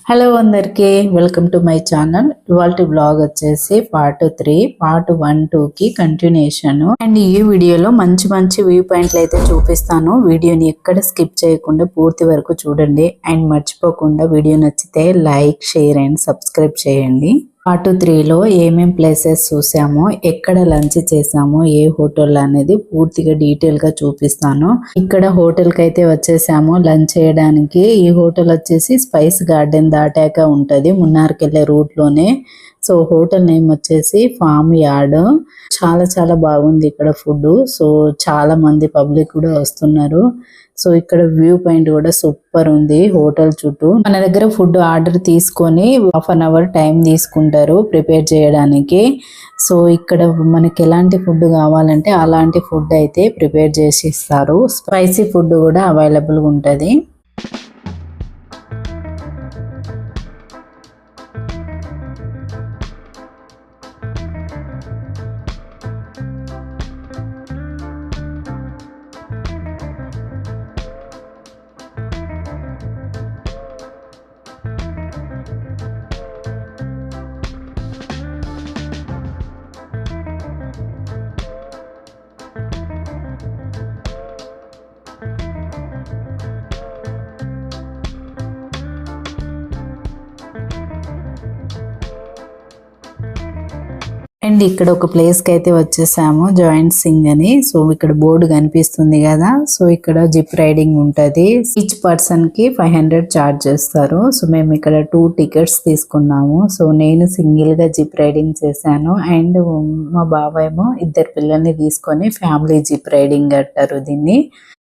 Hello అందరికీ welcome to my channel. ఇవాల్టి blog వచ్చేసి పార్ట్ 3 పార్ట్ 1 2కి కంటిన్యూషన్. అండ్ ఈ వీడియోలో మంచి మంచి వ్యూ పాయింట్లు అయితే చూపిస్తాను. వీడియోని ఎక్కడ స్కిప్ చేయకుండా పూర్తి వరకు చూడండి. అండ్ మర్చిపోకుండా వీడియో నచ్చితే లైక్, షేర్ అండ్ సబ్స్క్రైబ్ చేయండి. పార్ట్ 3లో ఏమేం ప్లేసెస్ చూసామో, ఎక్కడ లంచ్ చేసామో, ఏ హోటల్ అనేది పూర్తిగా డీటెయిల్ గా చూపిస్తాను. ఇక్కడ హోటల్ కి అయితే వచ్చేసాము లంచ్ చేయడానికి. ఈ హోటల్ వచ్చేసి స్పైస్ గార్డెన్ దాటాక ఉంటది, మున్నార్కి వెళ్ళే రూట్ లోనే. సో హోటల్ నేమ్ వచ్చేసి ఫామ్ యార్డ్. చాలా చాలా బాగుంది ఇక్కడ ఫుడ్. సో చాలా మంది పబ్లిక్ కూడా వస్తున్నారు. సో ఇక్కడ వ్యూ పాయింట్ కూడా సూపర్ ఉంది హోటల్ చుట్టూ. మన దగ్గర ఫుడ్ ఆర్డర్ తీసుకొని ½ టైం తీసుకుంటారు ప్రిపేర్ చేయడానికి. సో ఇక్కడ మనకి ఎలాంటి ఫుడ్ కావాలంటే అలాంటి ఫుడ్ అయితే ప్రిపేర్ చేసి ఇస్తారు. స్పైసీ ఫుడ్ కూడా అవైలబుల్గా ఉంటుంది. అండ్ ఇక్కడ ఒక ప్లేస్ కి అయితే వచ్చేసాము, జాయింట్ సింగ్ అని. సో ఇక్కడ బోర్డు కనిపిస్తుంది కదా. సో ఇక్కడ జిప్ రైడింగ్ ఉంటది. ఈచ్ పర్సన్ కి 500 చార్జ్ చేస్తారు. సో మేము ఇక్కడ 2 టికెట్స్ తీసుకున్నాము. సో నేను సింగిల్ గా జిప్ రైడింగ్ చేశాను. అండ్ మా బాబాయ్ ఏమో 2 పిల్లల్ని తీసుకొని ఫ్యామిలీ జిప్ రైడింగ్ అంటారు దీన్ని.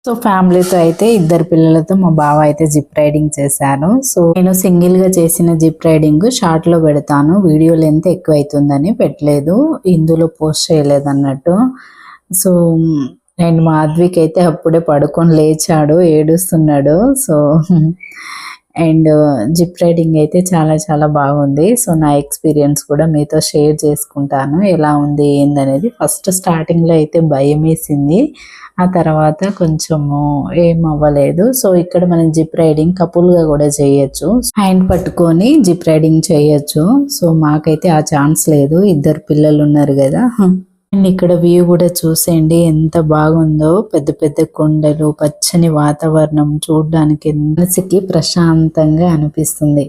సో ఫ్యామిలీతో అయితే 2 పిల్లలతో మా బావ అయితే జిప్ రైడింగ్ చేశాను. సో నేను సింగిల్ గా చేసిన జిప్ రైడింగ్ షార్ట్ లో పెడతాను, వీడియో లెంత్ ఎక్కువ అవుతుందని పెట్టలేదు, ఇందులో పోస్ట్ చేయలేదు అన్నట్టు. సో అండ్ మాధవికి అయితే అప్పుడే పడుకొని లేచాడు, ఏడుస్తున్నాడు. సో అండ్ జిప్ రైడింగ్ అయితే చాలా చాలా బాగుంది. సో నా ఎక్స్పీరియన్స్ కూడా మీతో షేర్ చేసుకుంటాను, ఎలా ఉంది ఏందనేది. ఫస్ట్ స్టార్టింగ్ లో అయితే భయం వేసింది, ఆ తర్వాత కొంచెము ఏం అవ్వలేదు. సో ఇక్కడ మనం జిప్ రైడింగ్ కపుల్ గా కూడా చేయొచ్చు, హ్యాండ్ పట్టుకొని జిప్ రైడింగ్ చేయొచ్చు. సో మాకైతే ఆ ఛాన్స్ లేదు, 2 పిల్లలు ఉన్నారు కదా. అండ్ ఇక్కడ వ్యూ కూడా చూసేయండి ఎంత బాగుందో. పెద్ద పెద్ద కొండలు, పచ్చని వాతావరణం చూడడానికి మనసుకి ప్రశాంతంగా అనిపిస్తుంది.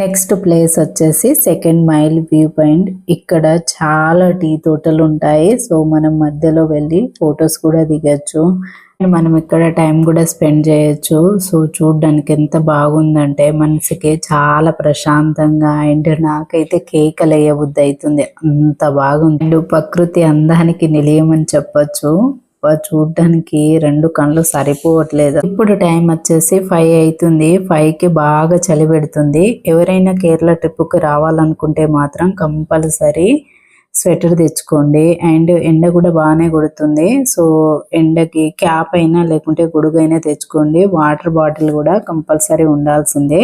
నెక్స్ట్ ప్లేస్ వచ్చేసి 2nd మైల్ వ్యూ పాయింట్. ఇక్కడ చాలా టీ తోటలు ఉంటాయి. సో మనం మధ్యలో వెళ్ళి ఫొటోస్ కూడా దిగచ్చు. మనం ఇక్కడ టైం కూడా స్పెండ్ చేయొచ్చు. సో చూడడానికి ఎంత బాగుందంటే మనసుకి చాలా ప్రశాంతంగా. అండ్ నాకైతే కేకలు వేయబుద్ధి అవుతుంది, అంత బాగుంది. అండ్ ప్రకృతి అందానికి నిలయమని చెప్పొచ్చు. చూడ్డానికి 2 కళ్ళు సరిపోవట్లేదు. ఇప్పుడు టైం వచ్చేసి 5 అవుతుంది. 5కి బాగా చలి పెడుతుంది. ఎవరైనా కేరళ ట్రిప్కి రావాలనుకుంటే మాత్రం కంపల్సరీ స్వెటర్ తెచ్చుకోండి. అండ్ ఎండ కూడా బాగానే కొడుతుంది. సో ఎండకి క్యాప్ అయినా లేకుంటే గొడుగైనా తెచ్చుకోండి. వాటర్ బాటిల్ కూడా కంపల్సరీ ఉండాల్సిందే.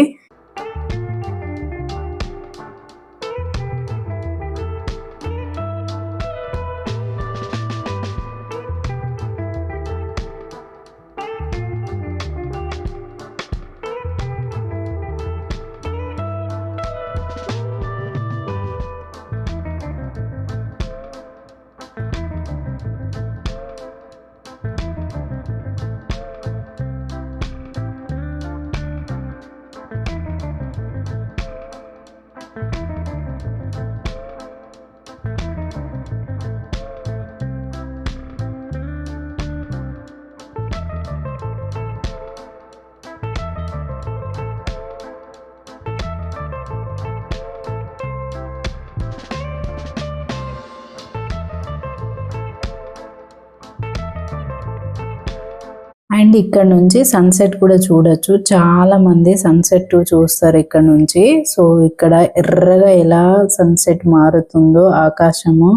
అండ్ ఇక్కడ నుంచి సన్సెట్ కూడా చూడొచ్చు. చాలా మంది సన్సెట్ చూస్తారు ఇక్కడ నుంచి. సో ఇక్కడ ఎర్రగా ఎలా సన్సెట్ మారుతుందో ఆకాశము,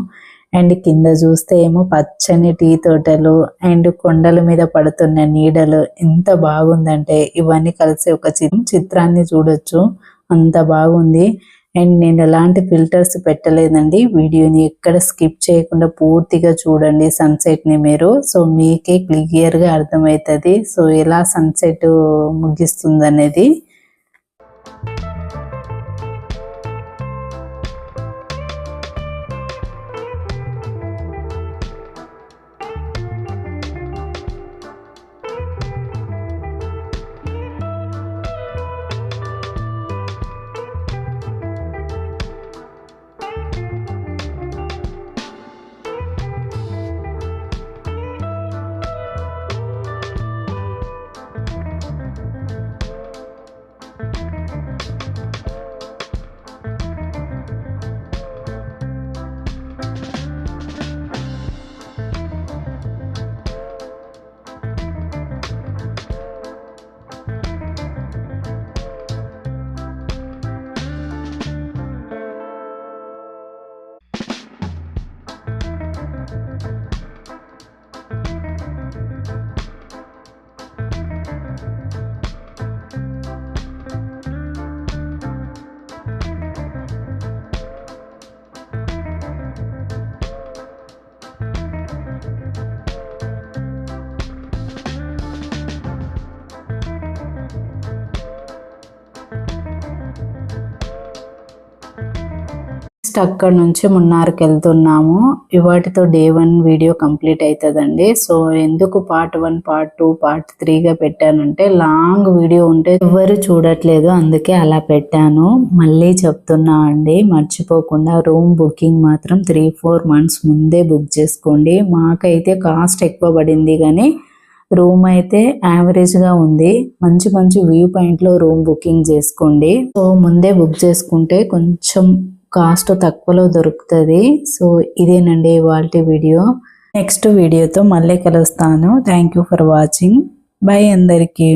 అండ్ కింద చూస్తే ఏమో పచ్చని టీ తోటలు అండ్ కొండల మీద పడుతున్న నీడలు ఎంత బాగుందంటే ఇవన్నీ కలిసి ఒక చిత్రాన్ని చూడొచ్చు. అంత బాగుంది. అండ్ నేను ఎలాంటి ఫిల్టర్స్ పెట్టలేదండి. వీడియోని ఎక్కడ స్కిప్ చేయకుండా పూర్తిగా చూడండి సన్సెట్ ని మీరు. సో మీకే క్లియర్ గా అర్థమవుతుంది సో ఎలా సన్సెట్ ముగిస్తుంది అనేది. అక్కడ నుంచి మున్నార్కి వెళ్తున్నాము. ఇవాటితో డే 1 వీడియో కంప్లీట్ అవుతుందండి. సో ఎందుకు పార్ట్ 1, పార్ట్ 2, పార్ట్ 3గా పెట్టానంటే లాంగ్ వీడియో ఉంటే ఎవరు చూడట్లేదు, అందుకే అలా పెట్టాను. మళ్ళీ చెప్తున్నా అండి, మర్చిపోకుండా రూమ్ బుకింగ్ మాత్రం 3-4 months ముందే బుక్ చేసుకోండి. మాకైతే కాస్ట్ ఎక్కువ పడింది కానీ రూమ్ అయితే యావరేజ్ గా ఉంది. మంచి మంచి వ్యూ పాయింట్ లో రూమ్ బుకింగ్ చేసుకోండి. సో ముందే బుక్ చేసుకుంటే కొంచెం కాస్ట్ తక్కువలో దొరుకుతుంది. సో ఇదేనండి ఇవాల్టి వీడియో. నెక్స్ట్ వీడియోతో మళ్ళీ కలుస్తాను. Thank you for watching. By అందరికీ.